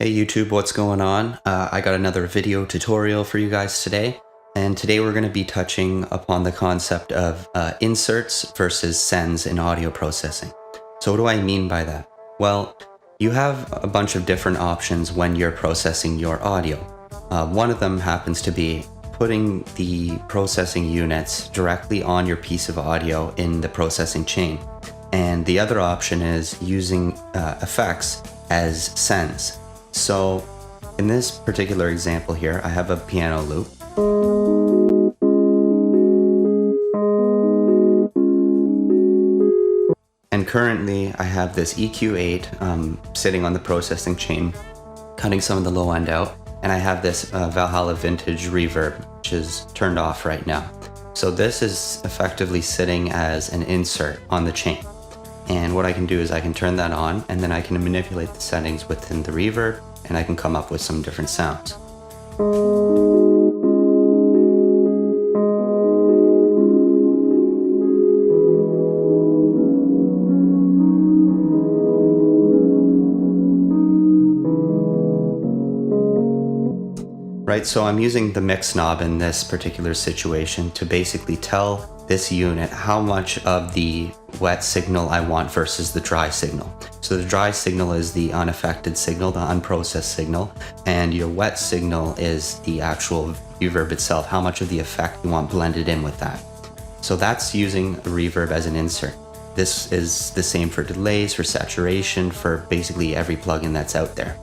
Hey YouTube, what's going on? I got another video tutorial for you guys today, and today we're going to be touching upon the concept of inserts versus sends in audio processing. So what do I mean by that? Well, you have a bunch of different options when you're processing your audio. One of them happens to be putting the processing units directly on your piece of audio in the processing chain. And the other option is using effects as sends. So in this particular example here, I have a piano loop. And currently I have this EQ8 sitting on the processing chain, cutting some of the low end out. And I have this Valhalla Vintage reverb, which is turned off right now. So this is effectively sitting as an insert on the chain. And what I can do is I can turn that on, and then I can manipulate the settings within the reverb, and I can come up with some different sounds. Right, so I'm using the mix knob in this particular situation to basically tell this unit how much of the wet signal I want versus the dry signal. So the dry signal is the unaffected signal, the unprocessed signal, and your wet signal is the actual reverb itself, how much of the effect you want blended in with that. So that's using the reverb as an insert. This is the same for delays, for saturation, for basically every plugin that's out there.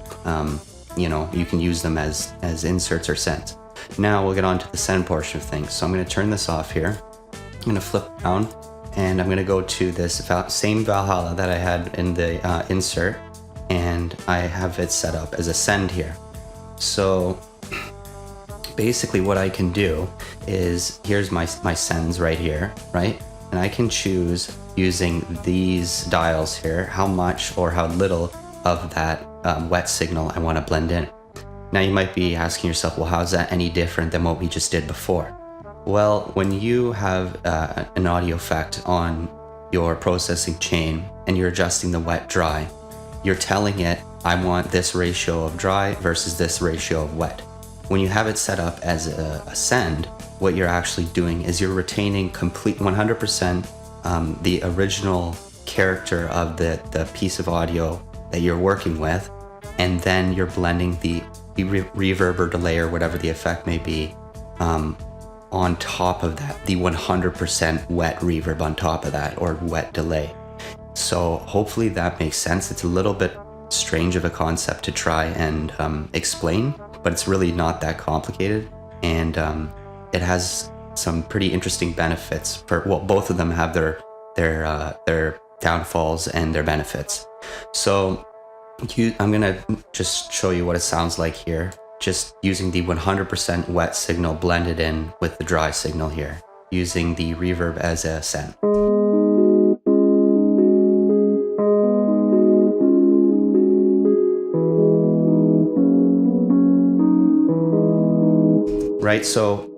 You can use them as inserts or sends. Now we'll get on to the send portion of things. So I'm going to turn this off here. I'm going to flip down, and I'm going to go to this same Valhalla that I had in the insert, and I have it set up as a send here. So basically what I can do is, here's my sends right here, right? And I can choose using these dials here how much or how little of that wet signal I want to blend in. Now you might be asking yourself, well, how's that any different than what we just did before? Well, when you have an audio effect on your processing chain and you're adjusting the wet dry, you're telling it, I want this ratio of dry versus this ratio of wet. When you have it set up as a send, what you're actually doing is you're retaining complete 100% the original character of the piece of audio that you're working with, and then you're blending the reverb or delay or whatever the effect may be on top of that, the 100% wet reverb on top of that, or wet delay. So hopefully that makes sense. It's a little bit strange of a concept to try and explain, but it's really not that complicated, and it has some pretty interesting benefits. Well, both of them have their downfalls and their benefits. So I'm gonna just show you what it sounds like here, just using the 100% wet signal blended in with the dry signal here, using the reverb as a send. Right, so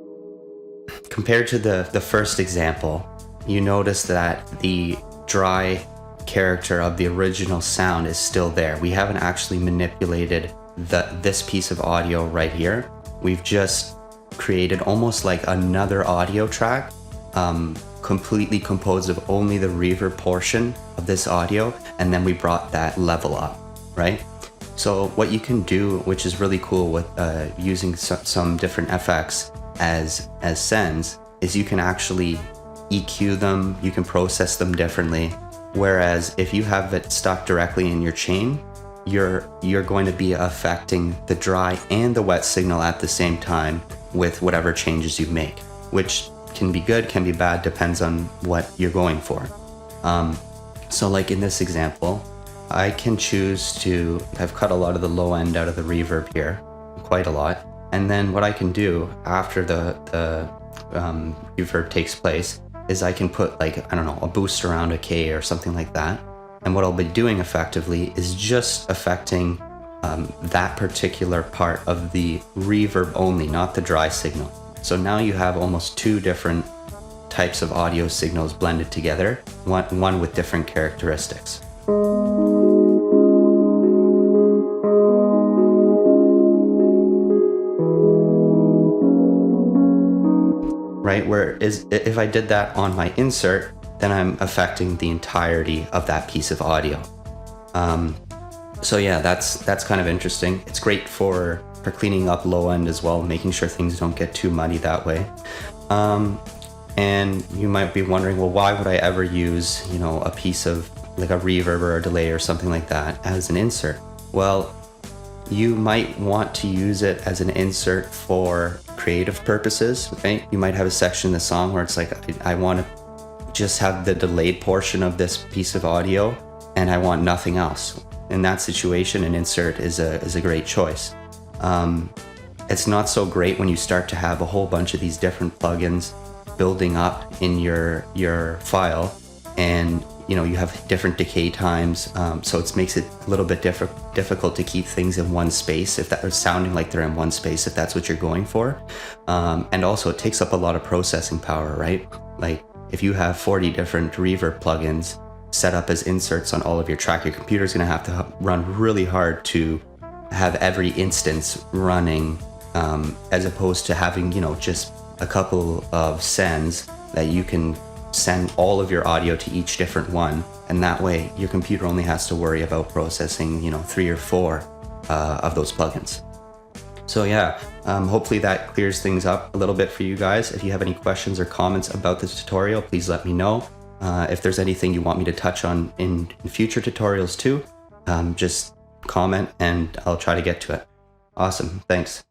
compared to the first example, you notice that the dry character of the original sound is still there. We haven't actually manipulated this piece of audio right here. We've just created almost like another audio track, completely composed of only the reverb portion of this audio, and then we brought that level up, right? So what you can do, which is really cool with using some different FX as sends, is you can actually EQ them, you can process them differently. Whereas if you have it stuck directly in your chain, you're going to be affecting the dry and the wet signal at the same time with whatever changes you make, which can be good, can be bad, depends on what you're going for. So like in this example, I can choose to have cut a lot of the low end out of the reverb here, quite a lot. And then what I can do after the reverb takes place is I can put, like, I don't know, a boost around a K or something like that. And what I'll be doing effectively is just affecting that particular part of the reverb only, not the dry signal. So now you have almost two different types of audio signals blended together, one with different characteristics. right? Whereas if I did that on my insert, then I'm affecting the entirety of that piece of audio. So yeah, that's kind of interesting. It's great for cleaning up low end as well, making sure things don't get too muddy that way. And you might be wondering, well, why would I ever use, a piece of like a reverb or a delay or something like that as an insert? Well, you might want to use it as an insert for creative purposes, right? You might have a section in the song where it's like, I want to just have the delayed portion of this piece of audio and I want nothing else. In that situation, an insert is a great choice. It's not so great when you start to have a whole bunch of these different plugins building up in your file, and you have different decay times, so it makes it a little bit difficult to keep things in one space, if that is sounding like they're in one space, if that's what you're going for. And also it takes up a lot of processing power, right? Like if you have 40 different reverb plugins set up as inserts on all of your track, your computer's going to have to run really hard to have every instance running, as opposed to having just a couple of sends that you can send all of your audio to each different one, and that way your computer only has to worry about processing 3 or 4 of those plugins. So yeah, hopefully that clears things up a little bit for you guys. If you have any questions or comments about this tutorial, please let me know. If there's anything you want me to touch on in future tutorials too, just comment and I'll try to get to it. Awesome, thanks.